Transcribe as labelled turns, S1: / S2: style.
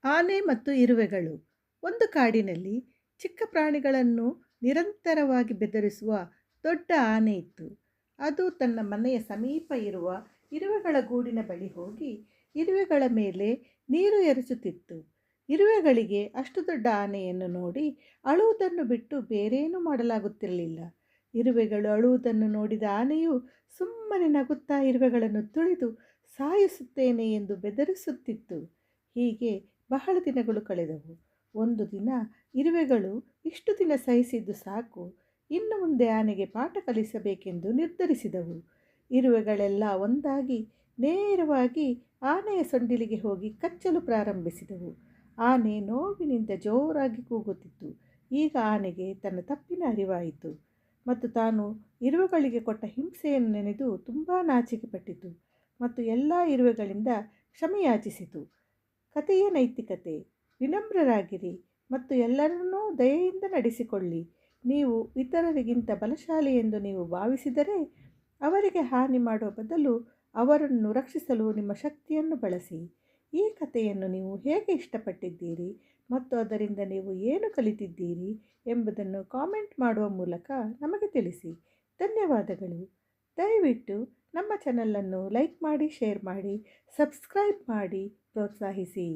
S1: ಆನೆ ಮತ್ತು ಇರುವೆಗಳು. ಒಂದು ಕಾಡಿನಲ್ಲಿ ಚಿಕ್ಕ ಪ್ರಾಣಿಗಳನ್ನು ನಿರಂತರವಾಗಿ ಬೆದರಿಸುವ ದೊಡ್ಡ ಆನೆ ಇತ್ತು. ಅದು ತನ್ನ ಮನೆಯ ಸಮೀಪ ಇರುವ ಇರುವೆಗಳ ಗೂಡಿನ ಬಳಿ ಹೋಗಿ ಇರುವೆಗಳ ಮೇಲೆ ನೀರು ಎರಚುತ್ತಿತ್ತು. ಇರುವೆಗಳಿಗೆ ಅಷ್ಟು ದೊಡ್ಡ ಆನೆಯನ್ನು ನೋಡಿ ಅಳುವುದನ್ನು ಬಿಟ್ಟು ಬೇರೇನೂ ಮಾಡಲಾಗುತ್ತಿರಲಿಲ್ಲ. ಇರುವೆಗಳು ಅಳುವುದನ್ನು ನೋಡಿದ ಆನೆಯು ಸುಮ್ಮನೆ ನಗುತ್ತಾ ಇರುವೆಗಳನ್ನು ತುಳಿದು ಸಾಯಿಸುತ್ತೇನೆ ಎಂದು ಬೆದರಿಸುತ್ತಿತ್ತು. ಹೀಗೆ ಬಹಳ ದಿನಗಳು ಕಳೆದವು. ಒಂದು ದಿನ ಇರುವೆಗಳು ಇಷ್ಟು ದಿನ ಸಹಿಸಿದ್ದು ಸಾಕು, ಇನ್ನು ಮುಂದೆ ಆನೆಗೆ ಪಾಠ ಕಲಿಸಬೇಕೆಂದು ನಿರ್ಧರಿಸಿದವು. ಇರುವೆಗಳೆಲ್ಲ ಒಂದಾಗಿ ನೇರವಾಗಿ ಆನೆಯ ಸೊಂಡಿಲಿಗೆ ಹೋಗಿ ಕಚ್ಚಲು ಪ್ರಾರಂಭಿಸಿದವು. ಆನೆ ನೋವಿನಿಂದ ಜೋರಾಗಿ ಕೂಗುತ್ತಿತ್ತು. ಈಗ ಆನೆಗೆ ತನ್ನ ತಪ್ಪಿನ ಅರಿವಾಯಿತು ಮತ್ತು ತಾನು ಇರುವೆಗಳಿಗೆ ಕೊಟ್ಟ ಹಿಂಸೆಯನ್ನು ನೆನೆದು ತುಂಬ ನಾಚಿಕೆ ಪಟ್ಟಿತು ಮತ್ತು ಎಲ್ಲ ಇರುವೆಗಳಿಂದ ಕ್ಷಮೆಯಾಚಿಸಿತು. ಕಥೆಯ ನೈತಿಕತೆ: ವಿನಮ್ರರಾಗಿರಿ ಮತ್ತು ಎಲ್ಲರನ್ನೂ ದಯೆಯಿಂದ ನಡೆಸಿಕೊಳ್ಳಿ. ನೀವು ಇತರರಿಗಿಂತ ಬಲಶಾಲಿ ಎಂದು ನೀವು ಭಾವಿಸಿದರೆ ಅವರಿಗೆ ಹಾನಿ ಮಾಡುವ ಬದಲು ಅವರನ್ನು ರಕ್ಷಿಸಲು ನಿಮ್ಮ ಶಕ್ತಿಯನ್ನು ಬಳಸಿ. ಈ ಕಥೆಯನ್ನು ನೀವು ಹೇಗೆ ಇಷ್ಟಪಟ್ಟಿದ್ದೀರಿ ಮತ್ತು ಅದರಿಂದ ನೀವು ಏನು ಕಲಿತಿದ್ದೀರಿ ಎಂಬುದನ್ನು ಕಾಮೆಂಟ್ ಮಾಡುವ ಮೂಲಕ ನಮಗೆ ತಿಳಿಸಿ. ಧನ್ಯವಾದಗಳು. ದಯವಿಟ್ಟು ನಮ್ಮ ಚಾನಲನ್ನು ಲೈಕ್ ಮಾಡಿ, ಶೇರ್ ಮಾಡಿ, ಸಬ್ಸ್ಕ್ರೈಬ್ ಮಾಡಿ ಪ್ರೋತ್ಸಾಹಿಸಿ.